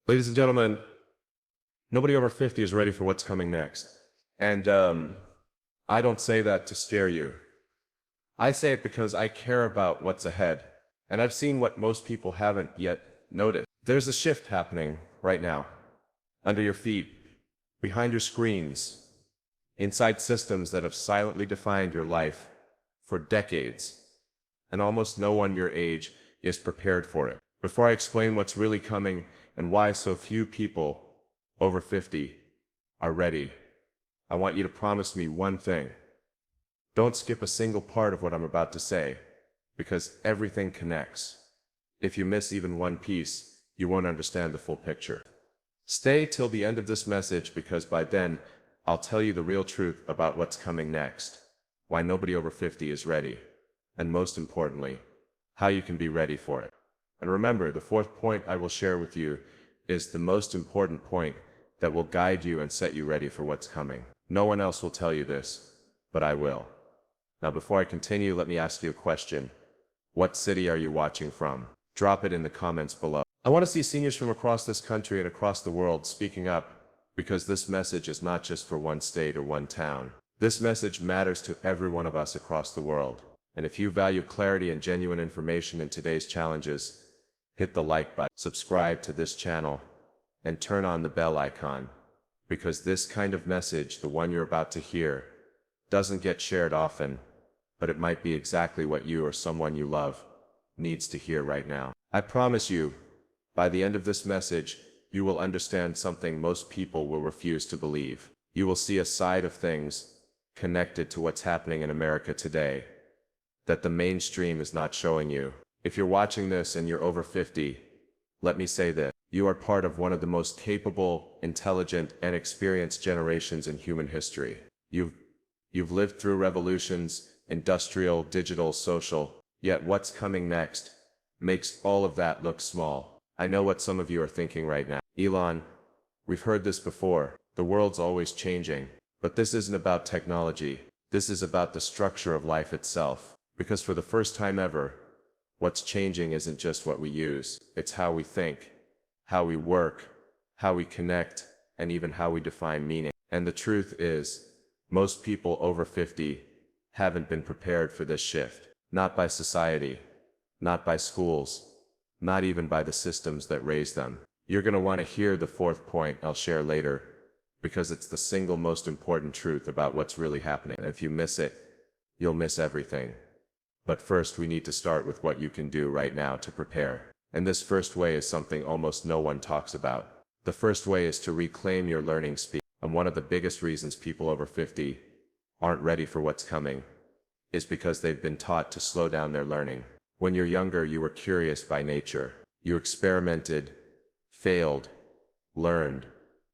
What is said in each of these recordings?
Ladies and gentlemen, nobody over 50 is ready for what's coming next. And I don't say that to scare you. I say it because I care about what's ahead. And I've seen what most people haven't yet noticed. There's a shift happening right now. Under your feet, behind your screens, inside systems that have silently defined your life for decades. And almost no one your age is prepared for it. Before I explain what's really coming and why so few people over 50 are ready, I want you to promise me one thing. Don't skip a single part of what I'm about to say, because everything connects. If you miss even one piece, you won't understand the full picture. Stay till the end of this message, because by then, I'll tell you the real truth about what's coming next, why nobody over 50 is ready, and most importantly, how you can be ready for it. And remember, the fourth point I will share with you is the most important point that will guide you and set you ready for what's coming. No one else will tell you this, but I will. Now, before I continue, let me ask you a question. What city are you watching from? Drop it in the comments below. I want to see seniors from across this country and across the world speaking up, because this message is not just for one state or one town. This message matters to every one of us across the world. And if you value clarity and genuine information in today's challenges, hit the like button, subscribe to this channel, and turn on the bell icon. Because this kind of message, the one you're about to hear, doesn't get shared often, but it might be exactly what you or someone you love needs to hear right now. I promise you, by the end of this message, you will understand something most people will refuse to believe. You will see a side of things connected to what's happening in America today that the mainstream is not showing you. If you're watching this and you're over 50, let me say this. You are part of one of the most capable, intelligent, and experienced generations in human history. You've lived through revolutions, industrial, digital, social, yet what's coming next makes all of that look small. I know what some of you are thinking right now. Elon, we've heard this before. The world's always changing. But this isn't about technology. This is about the structure of life itself. Because for the first time ever, what's changing isn't just what we use. It's how we think, how we work, how we connect, and even how we define meaning. And the truth is, most people over 50 haven't been prepared for this shift. Not by society, not by schools, not even by the systems that raised them. You're going to want to hear the fourth point I'll share later, because it's the single most important truth about what's really happening. If you miss it, you'll miss everything. But first, we need to start with what you can do right now to prepare. And this first way is something almost no one talks about. The first way is to reclaim your learning speed. And one of the biggest reasons people over 50 aren't ready for what's coming is because they've been taught to slow down their learning. When you're younger, you were curious by nature. You experimented, failed, learned,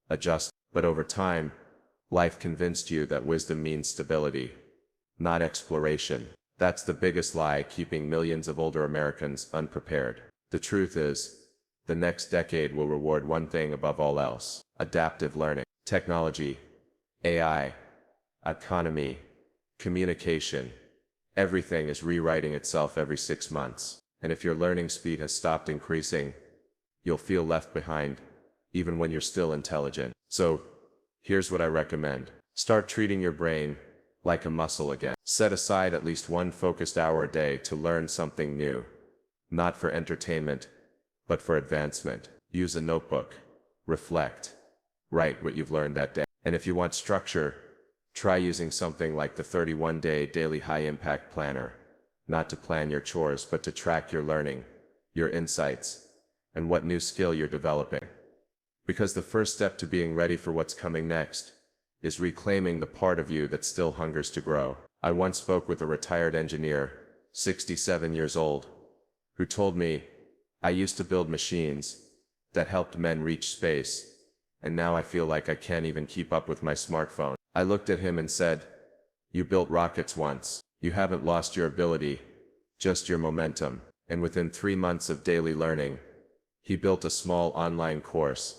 adjusted. But over time, life convinced you that wisdom means stability, not exploration. That's the biggest lie keeping millions of older Americans unprepared. The truth is, the next decade will reward one thing above all else: adaptive learning. Technology, AI, economy, communication, everything is rewriting itself every 6 months. And if your learning speed has stopped increasing, you'll feel left behind, even when you're still intelligent. So, here's what I recommend. Start treating your brain like a muscle again. Set aside at least one focused hour a day to learn something new. Not for entertainment, but for advancement. Use a notebook. Reflect. Write what you've learned that day. And if you want structure, try using something like the 31-day daily high-impact planner. Not to plan your chores, but to track your learning, your insights, and what new skill you're developing. Because the first step to being ready for what's coming next is reclaiming the part of you that still hungers to grow. I once spoke with a retired engineer, 67 years old, who told me, "I used to build machines that helped men reach space, and now I feel like I can't even keep up with my smartphone." I looked at him and said, "You built rockets once. You haven't lost your ability, just your momentum." And within 3 months of daily learning, he built a small online course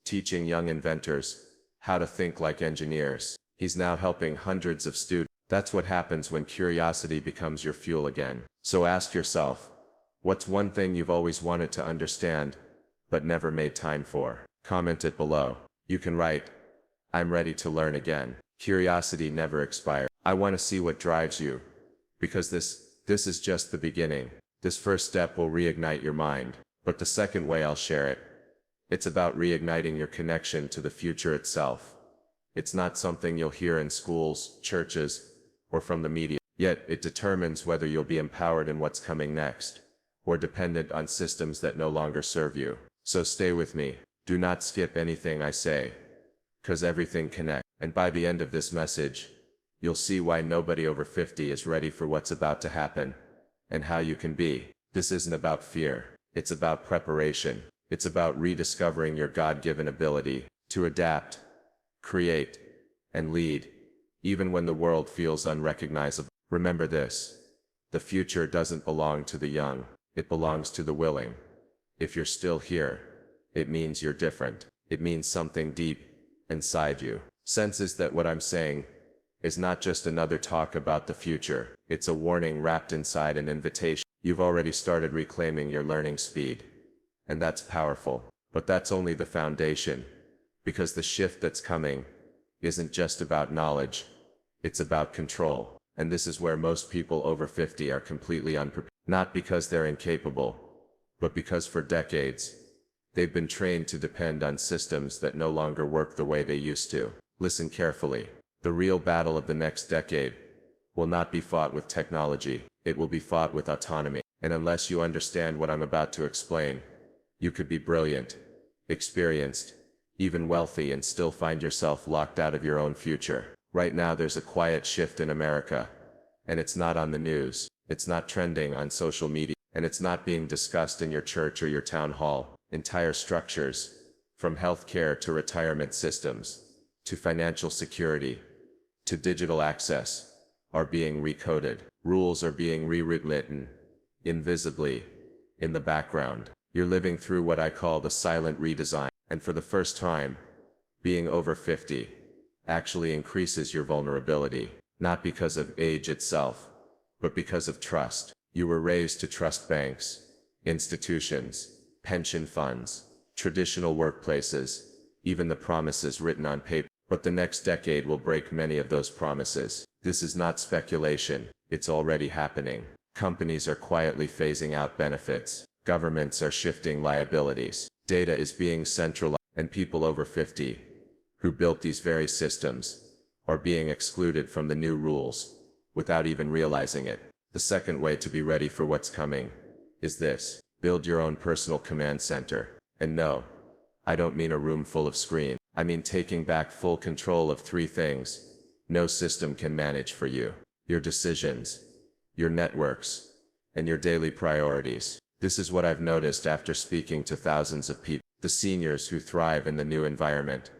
teaching young inventors how to think like engineers. He's now helping hundreds of students. That's what happens when curiosity becomes your fuel again. So ask yourself, what's one thing you've always wanted to understand, but never made time for. Comment it below. You can write, I'm ready to learn again. Curiosity never expires. I want to see what drives you. Because this is just the beginning. This first step will reignite your mind. But the second way I'll share it, it's about reigniting your connection to the future itself. It's not something you'll hear in schools, churches, or from the media. Yet it determines whether you'll be empowered in what's coming next, or dependent on systems that no longer serve you. So stay with me. Do not skip anything I say, 'cause everything connects. And by the end of this message, you'll see why nobody over 50 is ready for what's about to happen, and how you can be. This isn't about fear. It's about preparation. It's about rediscovering your God-given ability to adapt, create, and lead, even when the world feels unrecognizable. Remember this: the future doesn't belong to the young, it belongs to the willing. If you're still here, it means you're different. It means something deep inside you senses that what I'm saying is not just another talk about the future. It's a warning wrapped inside an invitation. You've already started reclaiming your learning speed, and that's powerful. But that's only the foundation, because the shift that's coming isn't just about knowledge, it's about control. And this is where most people over 50 are completely unprepared. Not because they're incapable, but because for decades, they've been trained to depend on systems that no longer work the way they used to. Listen carefully. The real battle of the next decade will not be fought with technology, it will be fought with autonomy. And unless you understand what I'm about to explain, you could be brilliant, experienced, even wealthy, and still find yourself locked out of your own future. Right now there's a quiet shift in America, and it's not on the news, it's not trending on social media, and it's not being discussed in your church or your town hall. Entire structures, from healthcare to retirement systems, to financial security, to digital access, are being recoded. Rules are being rewritten, invisibly, in the background. You're living through what I call the silent redesign. And for the first time, being over 50 actually increases your vulnerability, not because of age itself, but because of trust. You were raised to trust banks, institutions, pension funds, traditional workplaces, even the promises written on paper. But the next decade will break many of those promises. This is not speculation, it's already happening. Companies are quietly phasing out benefits. Governments are shifting liabilities. Data is being centralized, and people over 50, who built these very systems, are being excluded from the new rules, without even realizing it. The second way to be ready for what's coming is this: build your own personal command center. And no, I don't mean a room full of screens. I mean taking back full control of three things no system can manage for you: your decisions, your networks, and your daily priorities. This is what I've noticed after speaking to thousands of people. The seniors who thrive in the new environment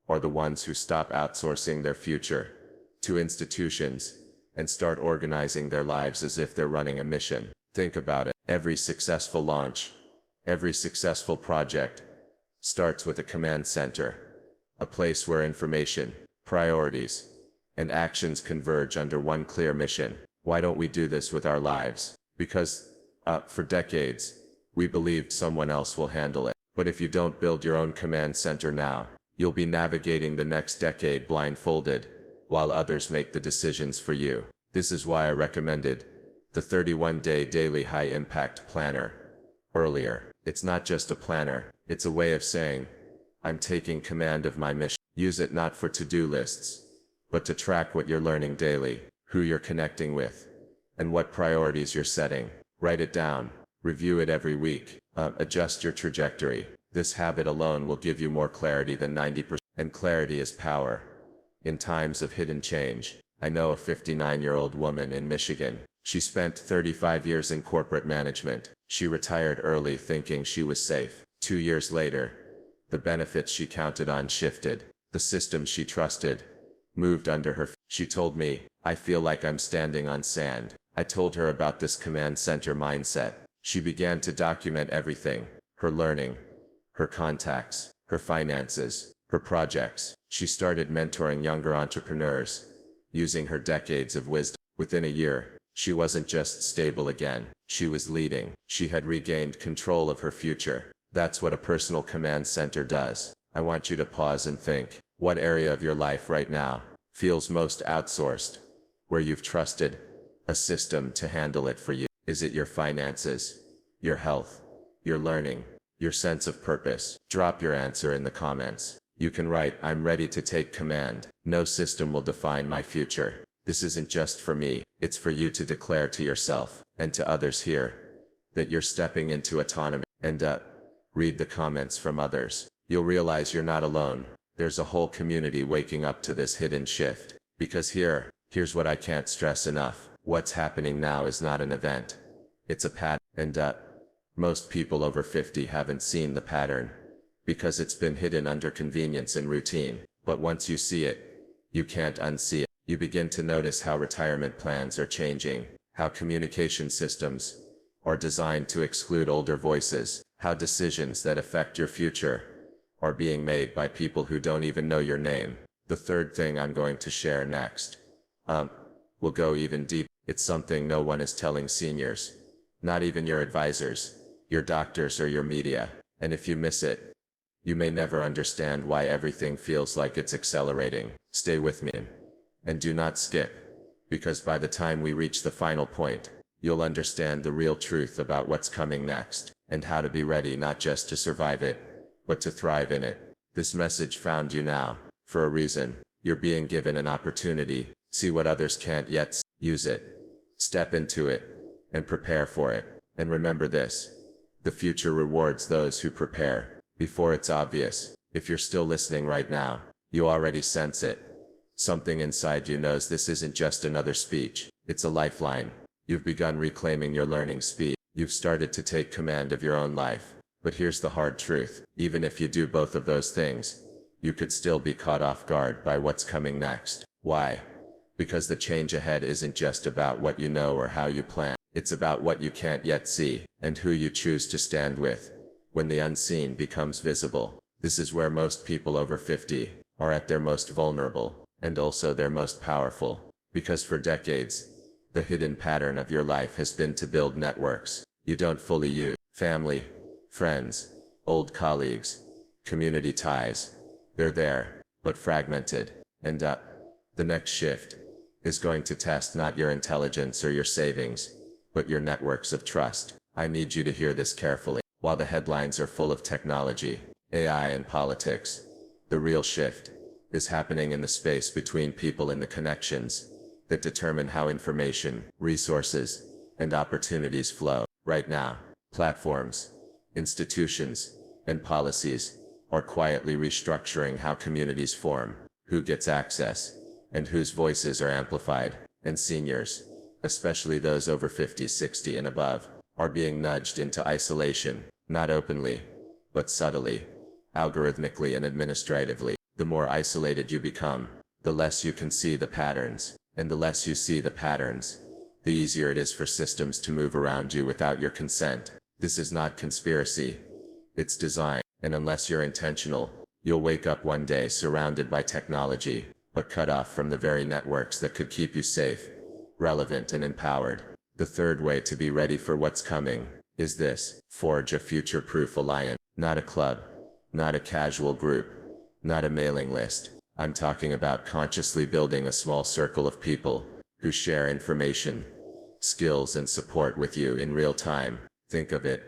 are the ones who stop outsourcing their future to institutions and start organizing their lives as if they're running a mission. Think about it. Every successful launch, every successful project starts with a command center, a place where information, priorities, and actions converge under one clear mission. Why don't we do this with our lives? Because, for decades, we believed someone else will handle it. But if you don't build your own command center now, you'll be navigating the next decade blindfolded, while others make the decisions for you. This is why I recommended the 31-day daily high-impact planner earlier. It's not just a planner, it's a way of saying, I'm taking command of my mission. Use it not for to-do lists, but to track what you're learning daily, who you're connecting with, and what priorities you're setting. Write it down, review it every week, adjust your trajectory. This habit alone will give you more clarity than 90%. And clarity is power. In times of hidden change, I know a 59-year-old woman in Michigan. She spent 35 years in corporate management. She retired early thinking she was safe. 2 years later, the benefits she counted on shifted. The system she trusted moved under her feet. She told me, I feel like I'm standing on sand. I told her about this command center mindset. She began to document everything: her learning, her contacts, her finances, her projects. She started mentoring younger entrepreneurs, using her decades of wisdom. Within a year, she wasn't just stable again, she was leading. She had regained control of her future. That's what a personal command center does. I want you to pause and think, what area of your life right now feels most outsourced, where you've trusted a system to handle it for you? Is it your finances, your health, your learning, your sense of purpose? Drop your answer in the comments. You can write, I'm ready to take command. No system will define my future. This isn't just for me, it's for you to declare to yourself and to others here that you're stepping into autonomy. And read the comments from others. You'll realize you're not alone. There's a whole community waking up to this hidden shift. Because here's what I can't stress enough. What's happening now is not an event. It's a pattern. And most people over 50 haven't seen the pattern because it's been hidden under convenience and routine. But once you see it, you can't unsee it. You begin to notice how retirement plans are changing, how communication systems are designed to exclude older voices, how decisions that affect your future are being made by people who don't even know your name. The third thing I'm going to share next will go even deeper. It's something no one is telling seniors, not even your advisors, your doctors or your media. And if you miss it, you may never understand why everything feels like it's accelerating. Stay with me and do not skip, because by the time we reach the final point, you'll understand the real truth about what's coming next and how to be ready not just to survive it, but to thrive in it. This message found you now for a reason. You're being given an opportunity. See what others can't yet see. Use it, step into it, and prepare for it. And remember this, the future rewards those who prepare before it's obvious. If you're still listening right now, you already sense it. Something inside you knows this isn't just another speech. It's a lifeline. You've begun reclaiming your learning speed. You've started to take command of your own life. But here's the hard truth. Even if you do both of those things, you could still be caught off guard by what's coming next. Why? Because the change ahead isn't just about what you know or how you plan. It's about what you can't yet see, and who you choose to stand with when the unseen becomes visible. This is where most people over 50 are at their most vulnerable, and also their most powerful. Because for decades, the hidden pattern of your life has been to build networks you don't fully use. Family, friends, old colleagues, community ties. They're there, but fragmented. And the next shift is going to test not your intelligence or your savings, but your networks of trust. I need you to hear this carefully. While the headlines are full of technology, AI and politics, the real shift is happening in the space between people and the connections that determine how information, resources, and opportunities flow. Right now, platforms, institutions, and policies are quietly restructuring how communities form, who gets access, and whose voices are amplified. And seniors, especially those over 50, 60 and above, are being nudged into isolation, not openly, but subtly, algorithmically and administratively. The more isolated you become, the less you can see the patterns, and the less you see the patterns, the easier it is for systems to move around you without your consent. This is not conspiracy, it's design. And unless you're intentional, you'll wake up one day surrounded by technology, but cut off from the very networks that could keep you safe, relevant and empowered. The third way to be ready for what's coming is this: forge a future-proof alliance. Not a club, not a casual group, not a mailing list. I'm talking about consciously building a small circle of people who share information, skills and support with you in real time. Think of it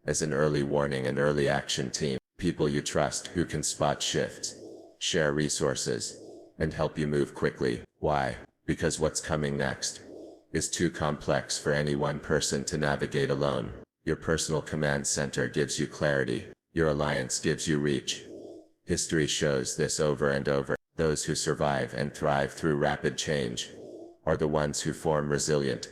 as an early warning and early action team. People you trust who can spot shifts, share resources, and help you move quickly. Why? Because what's coming next is too complex for any one person to navigate alone. Your personal command center gives you clarity. Your alliance gives you reach. History shows this over and over. Those who survive and thrive through rapid change are the ones who form resilient,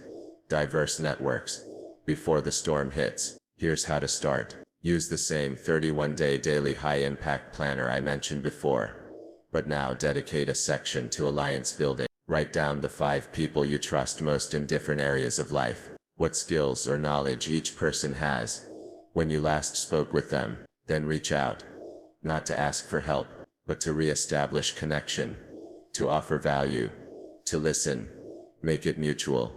diverse networks before the storm hits. Here's how to start. Use the same 31-day daily high-impact planner I mentioned before, but now dedicate a section to alliance building. Write down the 5 people you trust most in different areas of life. What skills or knowledge each person has when you last spoke with them. Then reach out, not to ask for help, but to re-establish connection, to offer value, to listen. Make it mutual,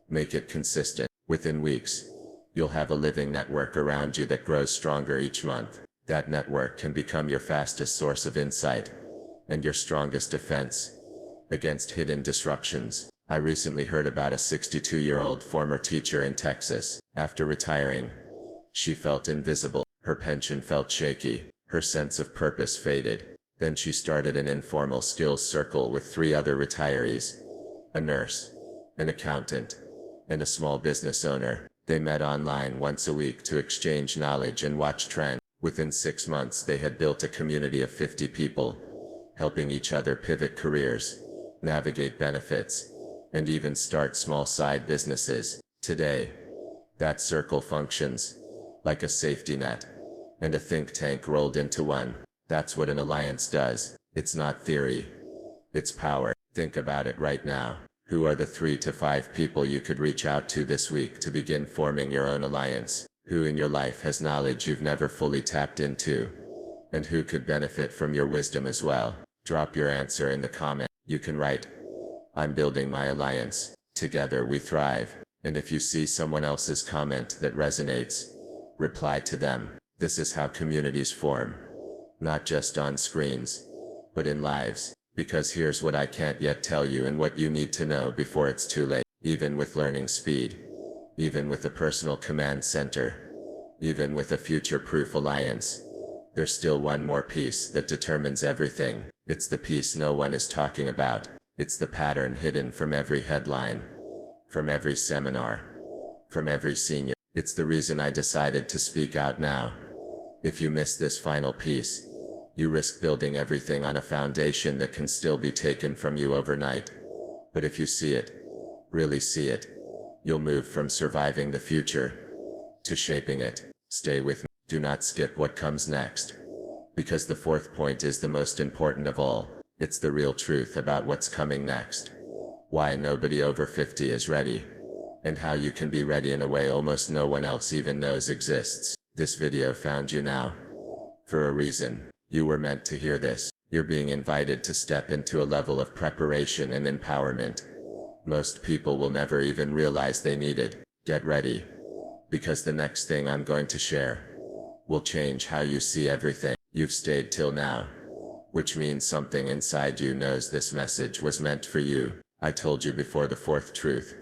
make it consistent. Within weeks, You'll have a living network around you that grows stronger each month. That network can become your fastest source of insight and your strongest defense against hidden disruptions. I recently heard about a 62-year-old former teacher in Texas. After retiring, she felt invisible. Her pension felt shaky. Her sense of purpose faded. Then she started an informal skills circle with 3 other retirees, a nurse, an accountant, and a small business owner. They met online once a week to exchange knowledge and watch trends. Within 6 months, they had built a community of 50 people, helping each other pivot careers, navigate benefits, and even start small side businesses. Today, that circle functions like a safety net and a think tank rolled into one. That's what an alliance does. It's not theory, it's power. Think about it right now. Who are the 3 to 5 people you could reach out to this week to begin forming your own alliance? Who in your life has knowledge you've never fully tapped into? And who could benefit from your wisdom as well? Drop your answer in the comment. You can write, "I'm building my alliance. Together we thrive." And if you see someone else's comment that resonates, reply to them. This is how communities form. Not just on screens, but in lives. Because here's what I can't yet tell you and what you need to know before it's too late. Even with learning speed, even with a personal command center, even with a future-proof alliance, there's still one more piece that determines everything. It's the piece no one is talking about. It's the pattern hidden from every headline, from every seminar, from every senior. It's the reason I decided to speak out now. If you miss this final piece, you risk building everything on a foundation that can still be taken from you overnight. But if you see it, really see it, you'll move from surviving the future to shaping it. Stay with me. Do not skip what comes next. Because the 4th point is the most important of all. It's the real truth about what's coming next. Why nobody over 50 is ready. And how you can be ready in a way almost no one else even knows exists. This video found you now. For a reason. You were meant to hear this. You're being invited to step into a level of preparation and empowerment most people will never even realize they need it. Get ready. Because the next thing I'm going to share will change how you see everything. You've stayed till now, which means something inside you knows this message was meant for you. I told you before, the 4th truth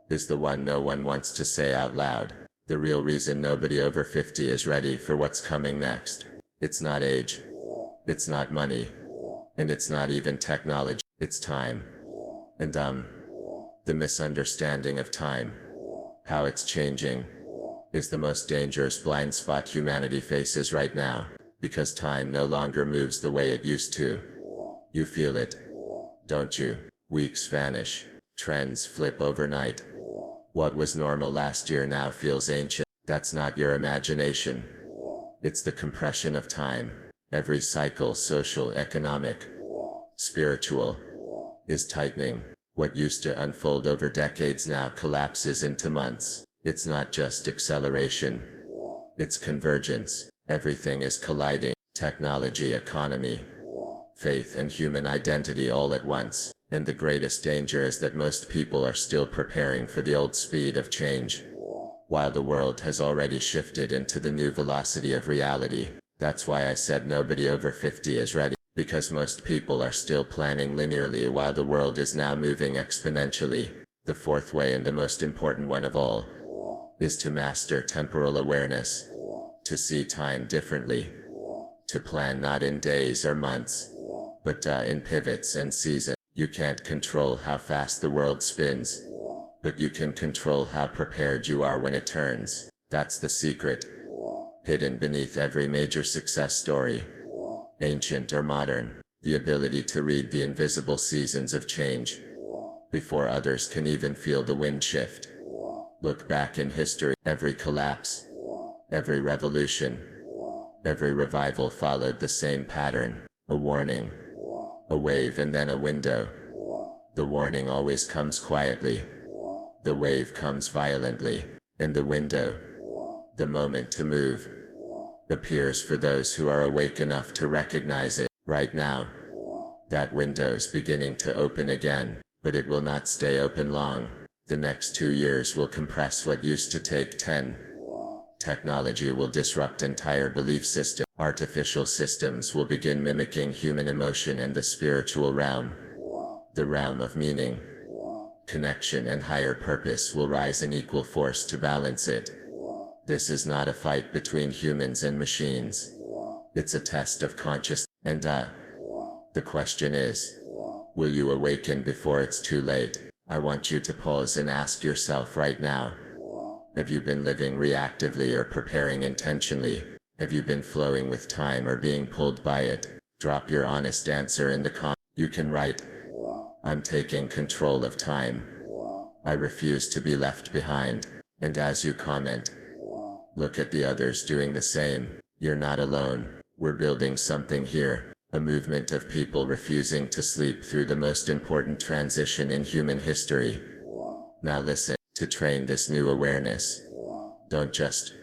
is the one no one wants to say out loud. The real reason nobody over 50 is ready for what's coming next. It's not age, it's not money, and it's not even technology. It's time. And the misunderstanding of time, how it's changing, is the most dangerous blind spot humanity faces right now. Because time no longer moves the way it used to. You feel it, don't you? Weeks vanish, trends flip overnight. What was normal last year now feels ancient. That's not your imagination. It's the compression of time. Every cycle, social, economic, spiritual, is tightening. What used to unfold over decades now collapses into months. It's not just acceleration, it's convergence. Everything is colliding. Technology, economy, faith, and human identity all at once. And the greatest danger is that most people are still preparing for the old speed of change, while the world has already shifted into the new velocity of reality. That's why I said nobody over 50 is ready. Because most people are still planning linearly while the world is now moving exponentially. The 4th way, and the most important one of all, is to master temporal awareness. To see time differently. To plan not in days or months, but in pivots and seasons. You can't control how fast the world spins, but you can control how prepared you are when it turns. That's the secret, hidden beneath every major success story, ancient or modern. The ability to read the invisible seasons of change before others can even feel the wind shift. Look back in history. Every collapse, every revolution, every revival followed the same pattern. A warning, a wave, and then a window. The warning always comes quietly. The wave comes violently. And the window, the moment to move, appears for those who are awake enough to recognize it. Right now, that window's beginning to open again, but it will not stay open long. The next 2 years will compress what used to take 10, Technology will disrupt entire belief systems. Artificial systems will begin mimicking human emotion, and the spiritual realm, the realm of meaning, connection, and higher purpose will rise in equal force to balance it. This is not a fight between humans and machines. It's a test of consciousness. And the question is, will you awaken before it's too late? I want you to pause and ask yourself right now. Have you been living reactively or preparing intentionally? Have you been flowing with time or being pulled by it? Drop your honest answer in the comments. You can write, I'm taking control of time. I refuse to be left behind. And as you comment, look at the others doing the same. You're not alone. We're building something here. A movement of people refusing to sleep through the most important transition in human history. Now listen. To train this new awareness, don't just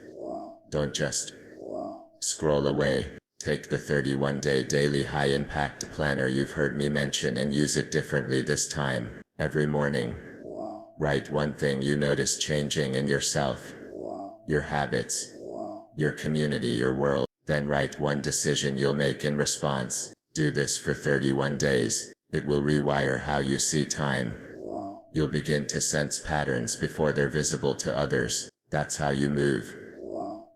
scroll away. Take the 31-day daily high-impact planner you've heard me mention and use it differently this time. Every morning, write one thing you notice changing in yourself, your habits, your community, your world. Then write one decision you'll make in response. Do this for 31 days. It will rewire how you see time. You'll begin to sense patterns before they're visible to others. That's how you move.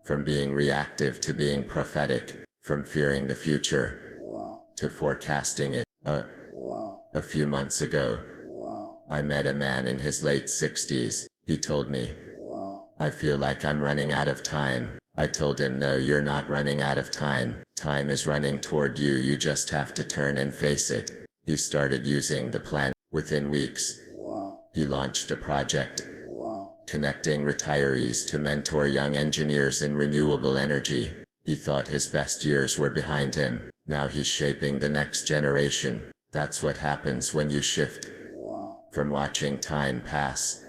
From being reactive to being prophetic. From fearing the future to forecasting it. A few months ago, I met a man in his late 60s. He told me, I feel like I'm running out of time. I told him, no, you're not running out of time. Time is running toward you. You just have to turn and face it. He started using the plan. Within weeks, he launched a project connecting retirees to mentor young engineers in renewable energy. He thought his best years were behind him. Now he's shaping the next generation. That's what happens when you shift from watching time pass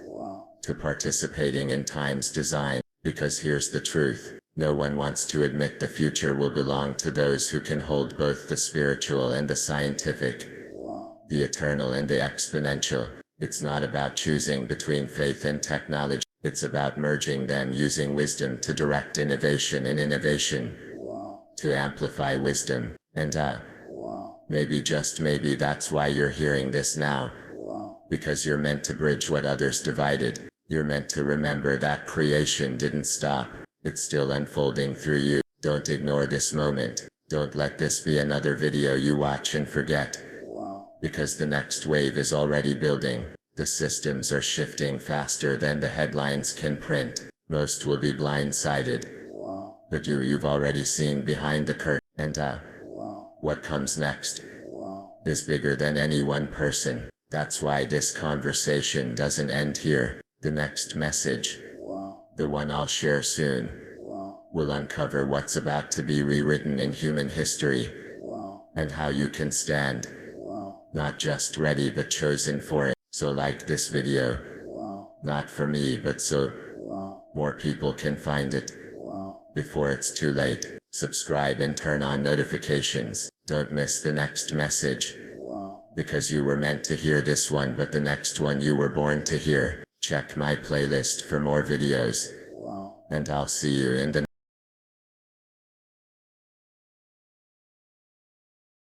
to participating in time's design. Because here's the truth. No one wants to admit the future will belong to those who can hold both the spiritual and the scientific, the eternal and the exponential. It's not about choosing between faith and technology. It's about merging them, using wisdom to direct innovation and innovation to amplify wisdom. And maybe, just maybe, that's why you're hearing this now. Because you're meant to bridge what others divided. You're meant to remember that creation didn't stop. It's still unfolding through you. Don't ignore this moment. Don't let this be another video you watch and forget. Because the next wave is already building. The systems are shifting faster than the headlines can print. Most will be blindsided. But you've already seen behind the curtain. And what comes next is bigger than any one person. That's why this conversation doesn't end here. The next message, the one I'll share soon, will uncover what's about to be rewritten in human history, and how you can stand, not just ready but chosen for it. So like this video, not for me but so more people can find it before it's too late. Subscribe and turn on notifications. Don't miss the next message, because you were meant to hear this one, but the next one you were born to hear. Check my playlist for more videos, and I'll see you in the